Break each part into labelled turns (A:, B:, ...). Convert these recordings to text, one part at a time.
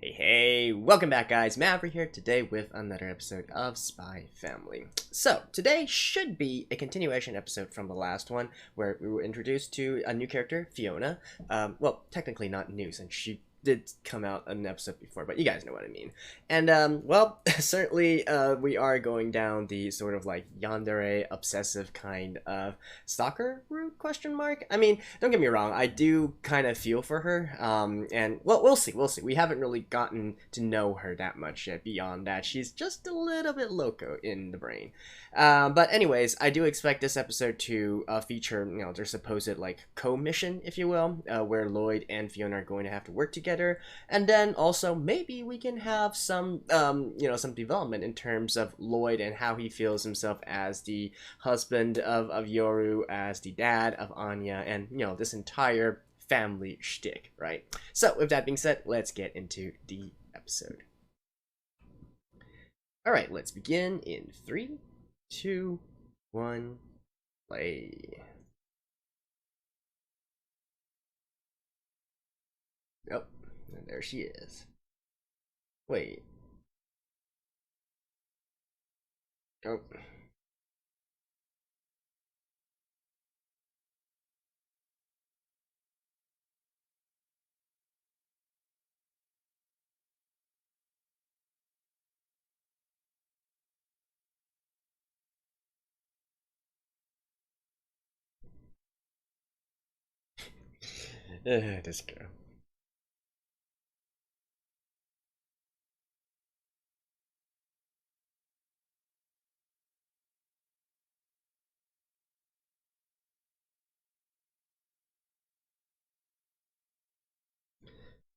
A: Hey, welcome back guys, Maverick here today with another episode of Spy Family. So, today should be a continuation episode from the last one, where we were introduced to a new character, Fiona. Well, technically not new, since she did come out an episode before, but you guys know what I mean. And, well, certainly we are going down the sort of like yandere, obsessive kind of stalker route, question mark? I mean, don't get me wrong, I do kind of feel for her, and, well, we'll see. We haven't really gotten to know her that much yet, beyond that. She's just a little bit loco in the brain. But anyways, I do expect this episode to feature, their supposed like co-mission, if you will, where Lloyd and Fiona are going to have to work together, and then also maybe we can have some, some development in terms of Lloyd and how he feels himself as the husband of Yoru, as the dad of Anya, and this entire family shtick, right? So with that being said, let's get into the episode. All right, let's begin in 3, 2, 1, play. Oh, and there she is. Wait. Oh. This girl.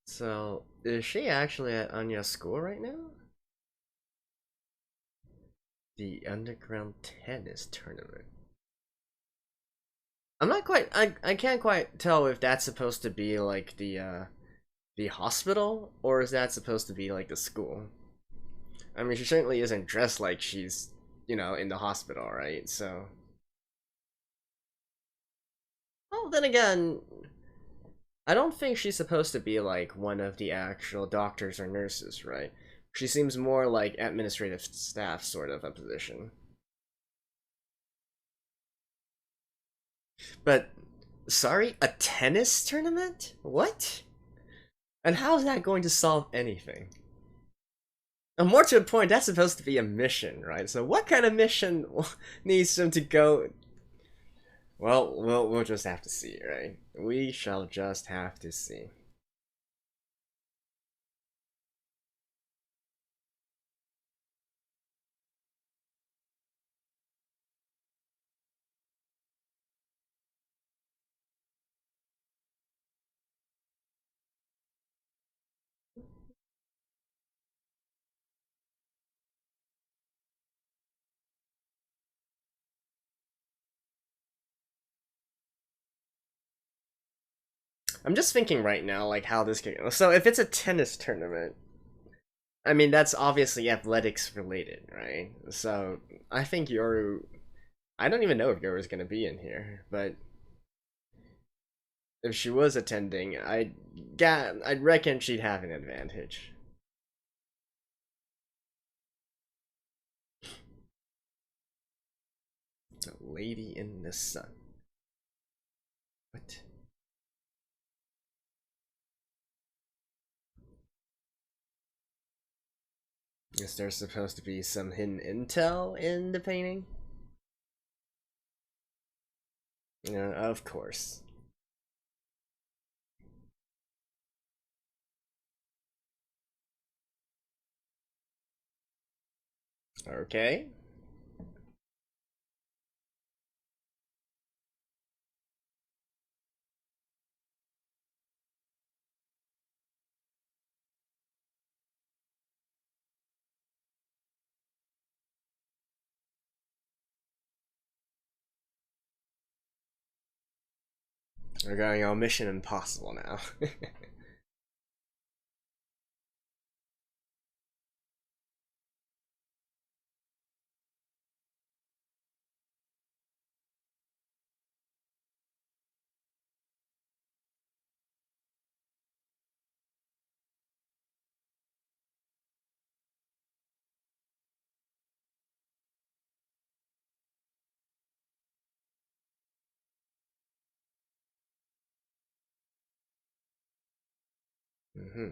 A: So, is she actually at Anya's school right now? The underground tennis tournament. I'm not quite. I can't quite tell if that's supposed to be like the hospital, or is that supposed to be like the school? I mean, she certainly isn't dressed like she's in the hospital, right? So, well, then again, I don't think she's supposed to be like one of the actual doctors or nurses, right? She seems more like administrative staff sort of a position. But sorry, a tennis tournament? What? And how is that going to solve anything? And more to the point, that's supposed to be a mission, right? So what kind of mission needs them to go? Well, we'll just have to see, right? We shall just have to see. I'm just thinking right now, like how this can go. So if it's a tennis tournament, I mean that's obviously athletics related, right? So I think Yoru. I don't even know if Yoru's gonna be in here, but if she was attending, I'd reckon she'd have an advantage. The lady in the sun. What? Is there supposed to be some hidden intel in the painting? Yeah, of course. Okay. We're going on Mission Impossible now. Hmm.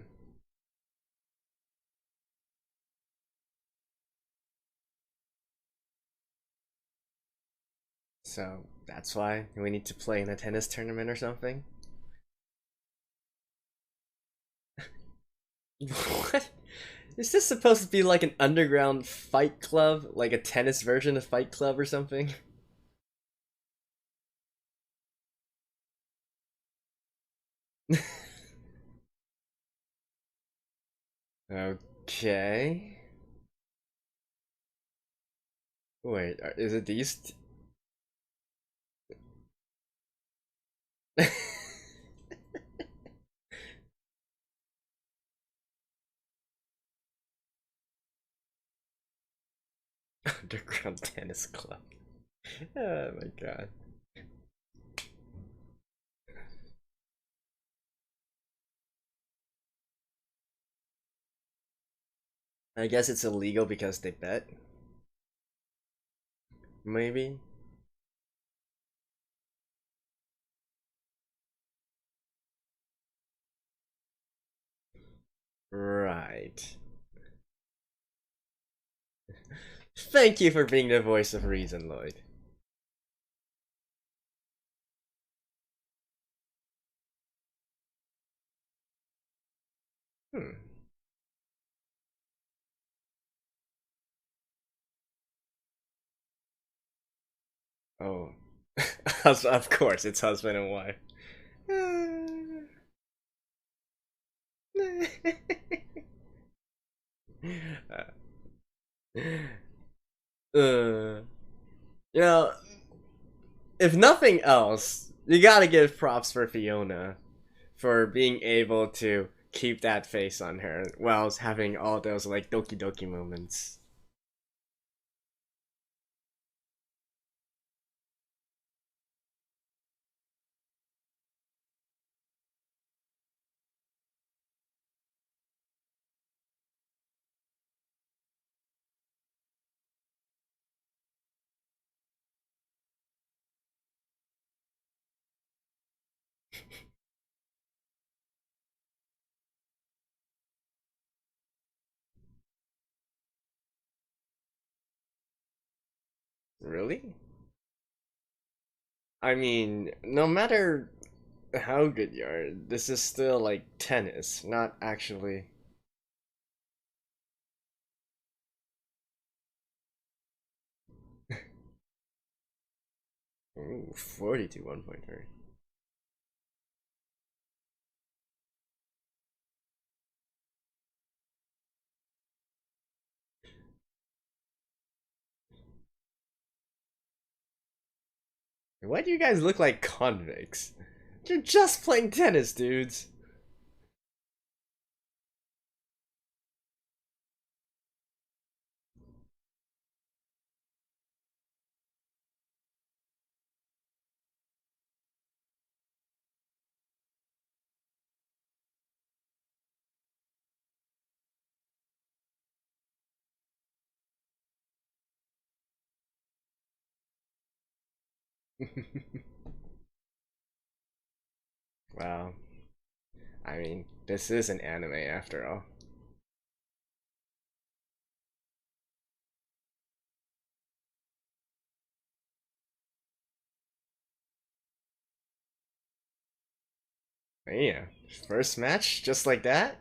A: So that's why we need to play in a tennis tournament or something. What? Is this supposed to be like an underground fight club? Like a tennis version of Fight Club or something? Okay. Wait, is it these? Underground tennis club. Oh my god. I guess it's illegal because they bet? Maybe? Right. Thank you for being the voice of reason, Lloyd. Hmm. Oh. Of course, it's husband and wife. uh, you know, if nothing else, you gotta give props for Fiona for being able to keep that face on her while having all those like doki doki moments. Really? I mean, no matter how good you are, this is still like tennis, not actually. Ooh, 42 1.3. Why do you guys look like convicts? You're just playing tennis, dudes. Wow. I mean, this is an anime after all. Yeah. First match, just like that?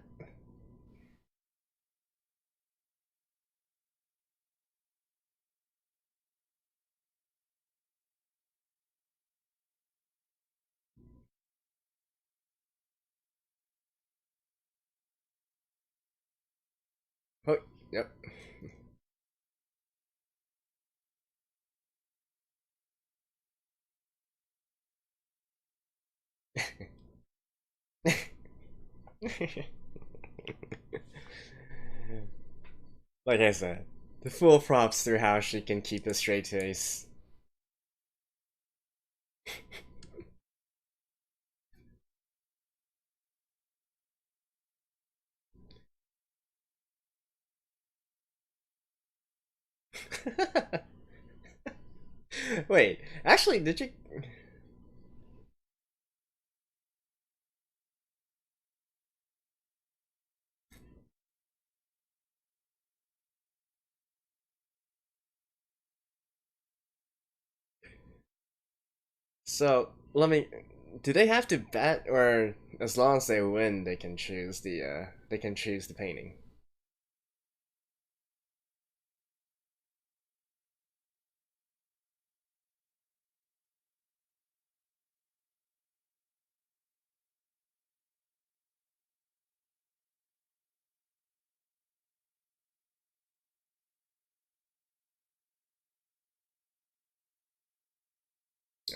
A: Oh, yep. Like I said, the full props through how she can keep a straight face. Wait, actually, did you? So let me. Do they have to bet, or as long as they win, they can choose the painting?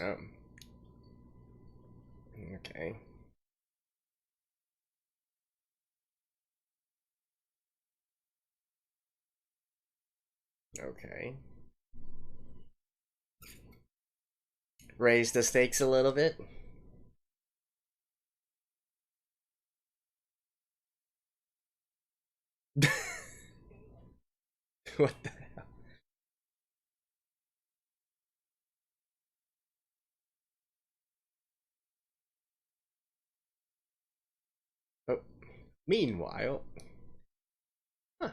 A: Oh, okay, okay. Raise the stakes a little bit. What the hell? Oh, meanwhile, huh,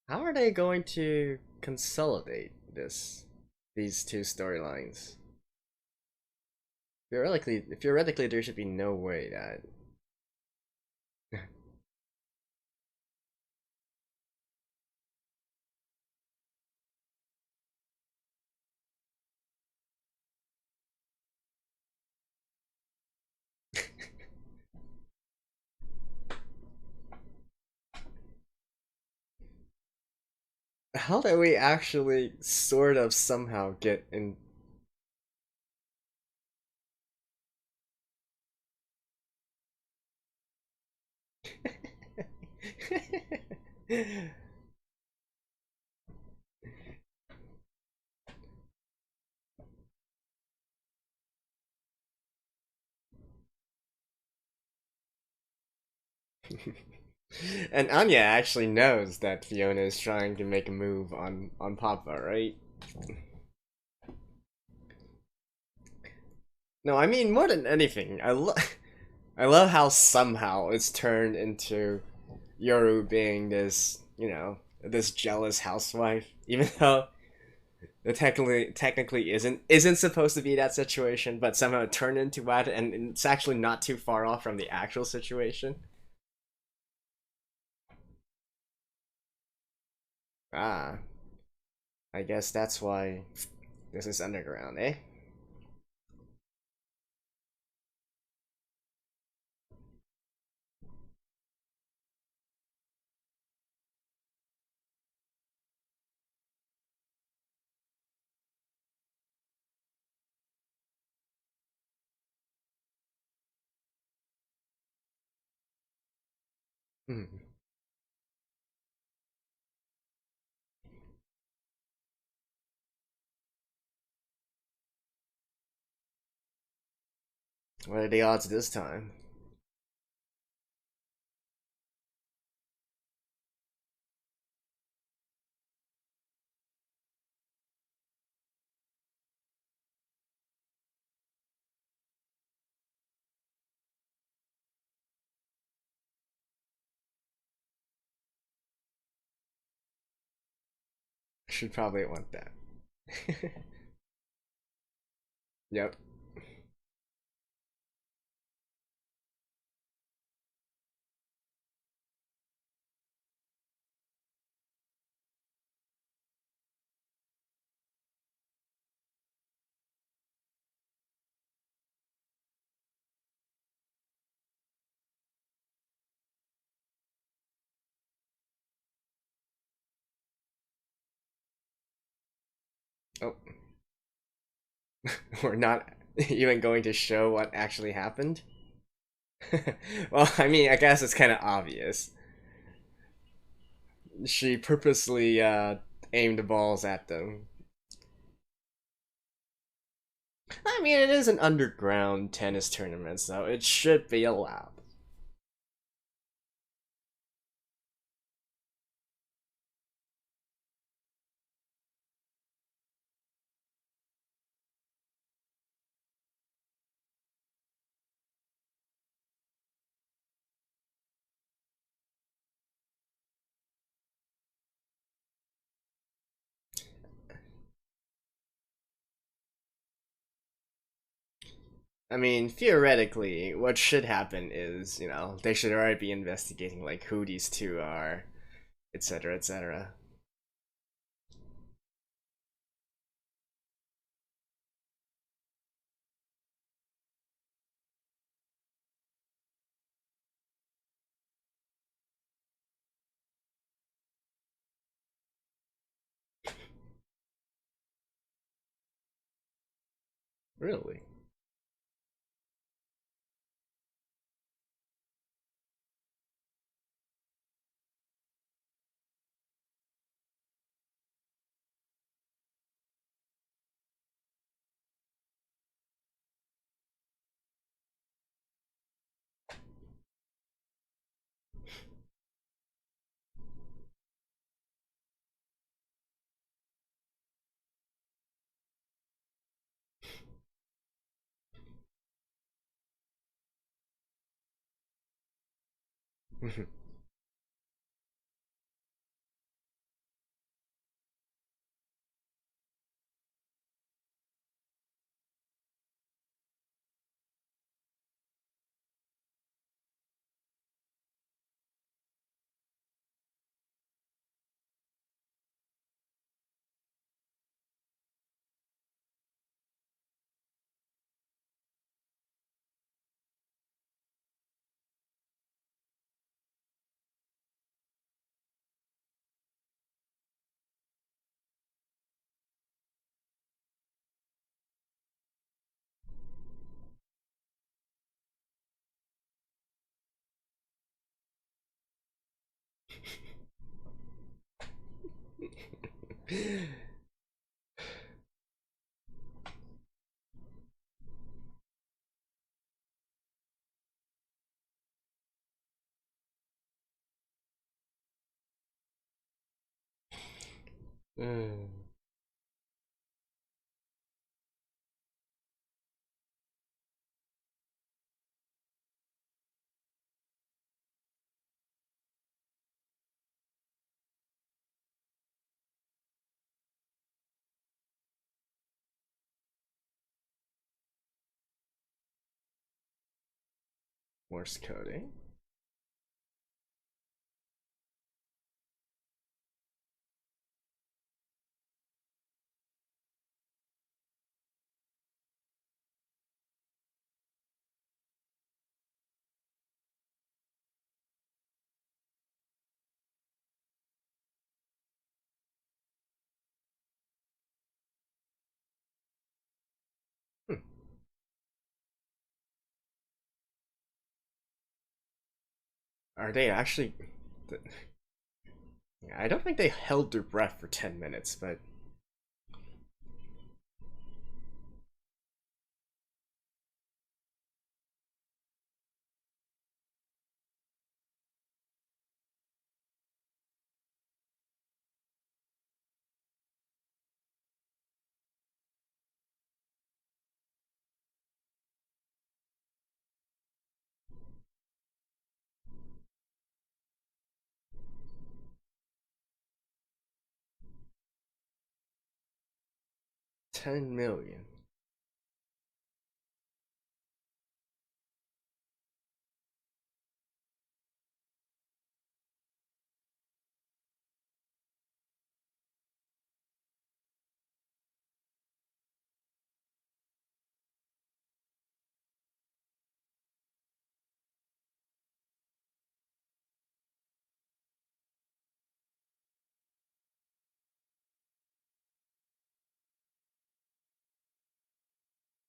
A: how are they going to consolidate these two storylines? Theoretically, there should be no way that. How do we actually sort of somehow get in? And Anya actually knows that Fiona is trying to make a move on Papa, right? No, I mean more than anything, I love how somehow it's turned into Yoru being this, this jealous housewife, even though it technically isn't supposed to be that situation, but somehow it turned into that, and it's actually not too far off from the actual situation. Ah, I guess that's why this is underground, eh? Hmm. What are the odds this time? Should probably want that. Yep. Oh, we're not even going to show what actually happened. Well, I mean, I guess it's kind of obvious. She purposely aimed balls at them. I mean, it is an underground tennis tournament, so it should be allowed. I mean, theoretically, what should happen is, they should already be investigating like who these two are, etc., etc. Really? Mm. Morse coding. Hmm. Are they actually? I don't think they held their breath for 10 minutes, but 10 million.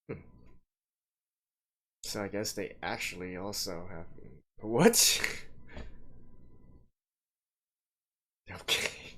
A: Hmm. So I guess they actually also have. What? Okay.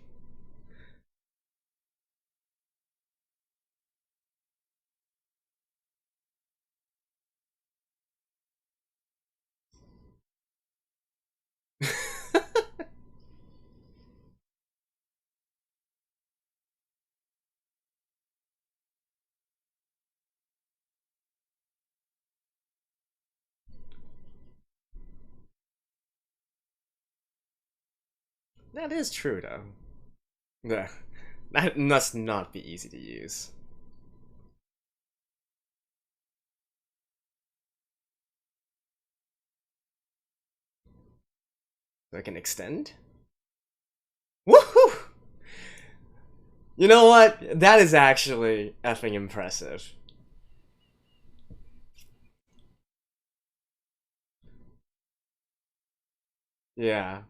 A: That is true, though. Yeah. That must not be easy to use. So I can extend? Woohoo! You know what? That is actually effing impressive. Yeah.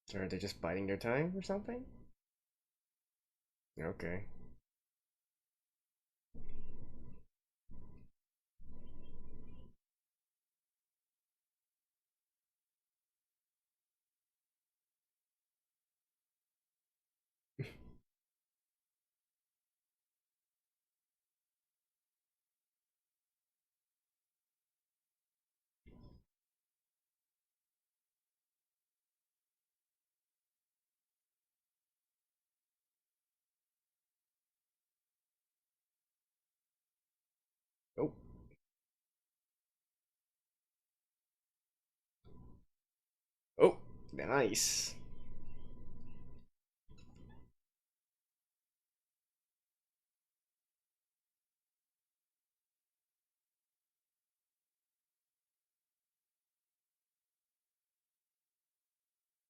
A: So are they just biding their time or something? Okay. Oh, oh, nice.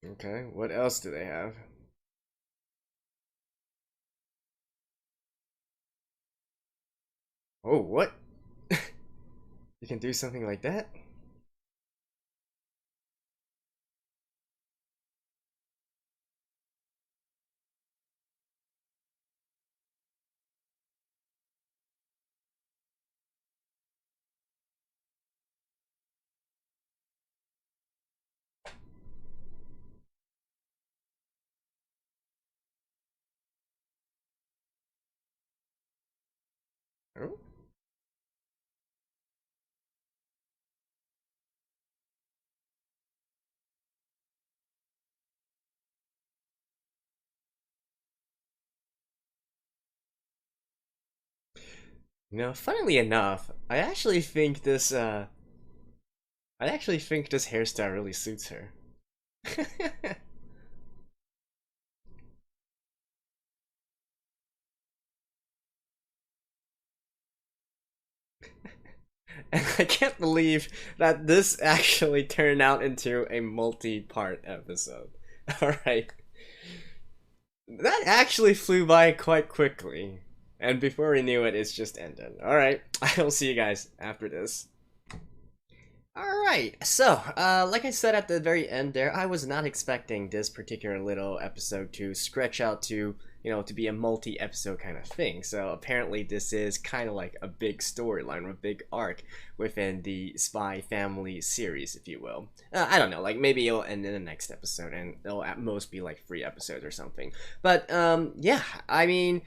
A: Okay, what else do they have? Oh, what? You can do something like that? Oh, funnily enough, I actually think this hairstyle really suits her. And I can't believe that this actually turned out into a multi-part episode. Alright. That actually flew by quite quickly. And before we knew it, it's just ended. Alright, I will see you guys after this. Alright, so, like I said at the very end there, I was not expecting this particular little episode to stretch out to, to be a multi-episode kind of thing. So apparently this is kind of like a big storyline or a big arc within the Spy Family series, if you will. I don't know, like maybe it'll end in the next episode and it'll at most be like 3 episodes or something. But, yeah, I mean,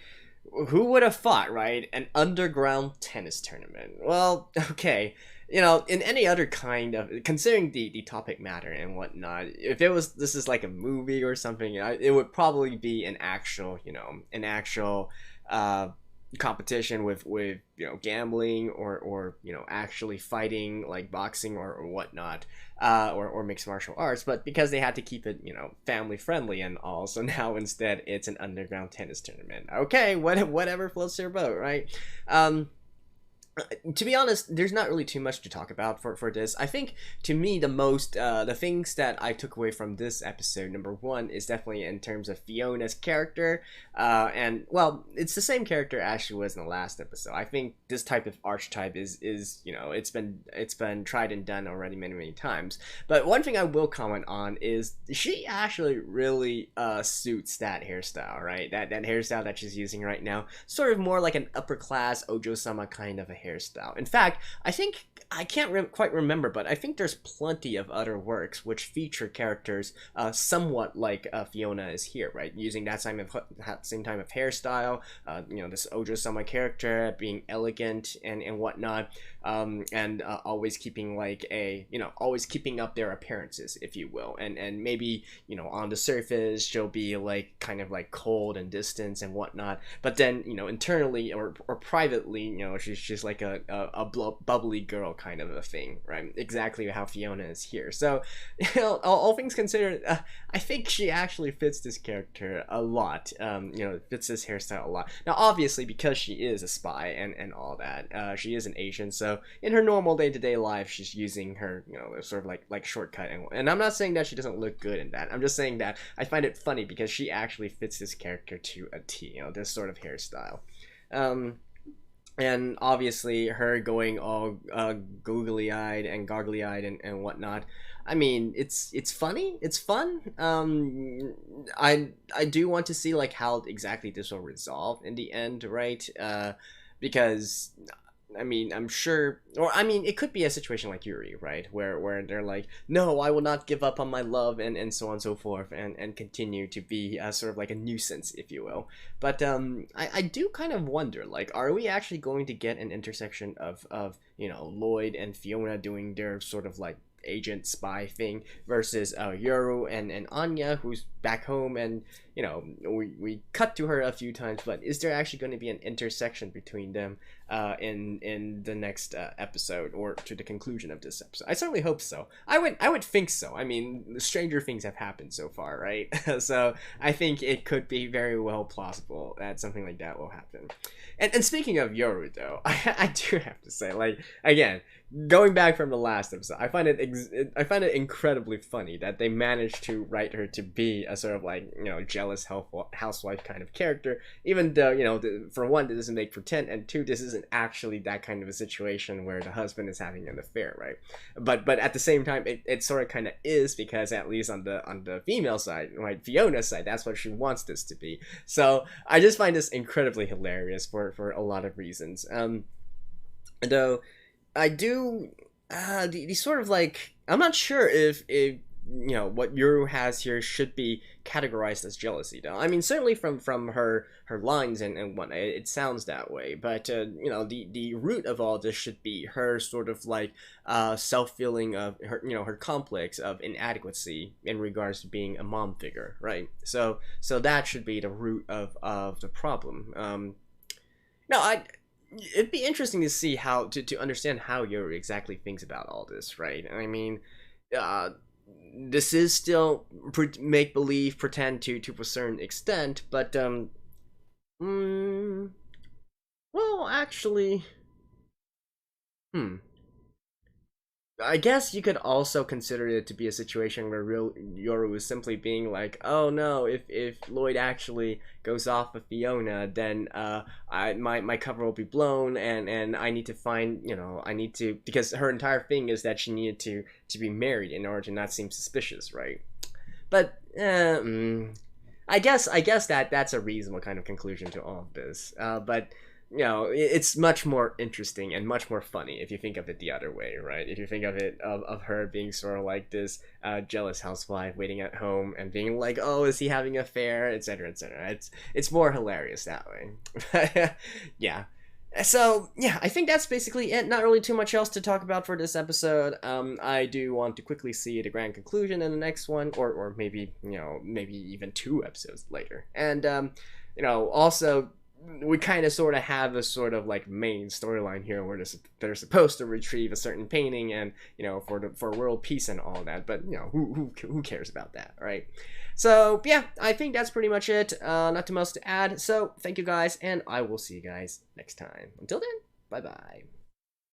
A: who would have thought, right? An underground tennis tournament. Well, okay. In any other kind of, considering the topic matter and whatnot, if it was, this is like a movie or something, it would probably be an actual competition with gambling or actually fighting like boxing or whatnot, or mixed martial arts. But because they had to keep it family friendly and all, so now instead it's an underground tennis tournament. Okay, whatever floats your boat, right? To be honest, there's not really too much to talk about for this. I think, to me, the things that I took away from this episode, number one, is definitely in terms of Fiona's character. And, well, it's the same character as she was in the last episode. I think this type of archetype is it's been tried and done already many times. But one thing I will comment on is she actually really suits that hairstyle, right? That hairstyle that she's using right now, sort of more like an upper class Ojo-sama kind of a hairstyle. hairstyle. In fact, I think I can't quite remember, but I think there's plenty of other works which feature characters somewhat like Fiona is here, right? Using that same time of hairstyle, this Ojo-sama character being elegant and whatnot, and always keeping always keeping up their appearances, if you will, and maybe on the surface she'll be like kind of like cold and distant and whatnot, but then internally or privately, she's like a bubbly girl kind of a thing, right? Exactly how Fiona is here. So all things considered, I think she actually fits this character a lot. Fits this hairstyle a lot. Now obviously because she is a spy and all that, she is an Asian, so in her normal day-to-day life she's using her sort of like shortcut, and I'm not saying that she doesn't look good in that. I'm just saying that I find it funny because she actually fits this character to a T, this sort of hairstyle. And obviously her going all googly-eyed and goggly-eyed and whatnot, I mean, it's funny, it's fun. I do want to see like how exactly this will resolve in the end, right? Because I mean, I'm sure, or I mean, it could be a situation like Yuri, right, where they're like, no, I will not give up on my love, and so on and so forth, and continue to be sort of like a nuisance, if you will. But I do kind of wonder, like, are we actually going to get an intersection of Lloyd and Fiona doing their sort of like agent spy thing versus Yoru and Anya, who's back home, and we cut to her a few times, but is there actually going to be an intersection between them in the next episode, or to the conclusion of this episode? I certainly hope so. I would think so. I mean, stranger things have happened so far, right? So I think it could be very well plausible that something like that will happen. And speaking of Yoru, though, I do have to say, like, again, going back from the last episode, I find it incredibly funny that they managed to write her to be a sort of like jealous housewife kind of character, even though for one, this doesn't make pretend, and two, this isn't actually that kind of a situation where the husband is having an affair, right? But at the same time, it sort of kind of is, because at least on the female side, right, Fiona's side, that's what she wants this to be. So I just find this incredibly hilarious for a lot of reasons. Though I do the sort of like, I'm not sure if what Yuru has here should be categorized as jealousy, though. I mean, certainly from her lines and whatnot, it sounds that way. But the root of all this should be her sort of like self-feeling of her, her complex of inadequacy in regards to being a mom figure, right? So that should be the root of the problem. Now, it'd be interesting to see how to understand how Yuri exactly thinks about all this, right? I mean, this is still make believe, pretend to a certain extent, but well, actually, I guess you could also consider it to be a situation where real Yoru is simply being like, oh no, if Lloyd actually goes off with Fiona, then my cover will be blown, and I need to find, because her entire thing is that she needed to be married in order to not seem suspicious, right? But I guess that's a reasonable kind of conclusion to all of this. But it's much more interesting and much more funny if you think of it the other way, right? If you think of it of her being sort of like this jealous housewife waiting at home and being like, oh, is he having an affair, etc., etc. It's more hilarious that way. Yeah. So yeah, I think that's basically it. Not really too much else to talk about for this episode. I do want to quickly see the grand conclusion in the next one, or maybe maybe even 2 episodes later. And also, we kind of sort of have a sort of like main storyline here where they're supposed to retrieve a certain painting, and for world peace and all that, but who cares about that, right? So yeah, I think that's pretty much it. Not too much to add, so thank you guys, and I will see you guys next time. Until then, bye bye.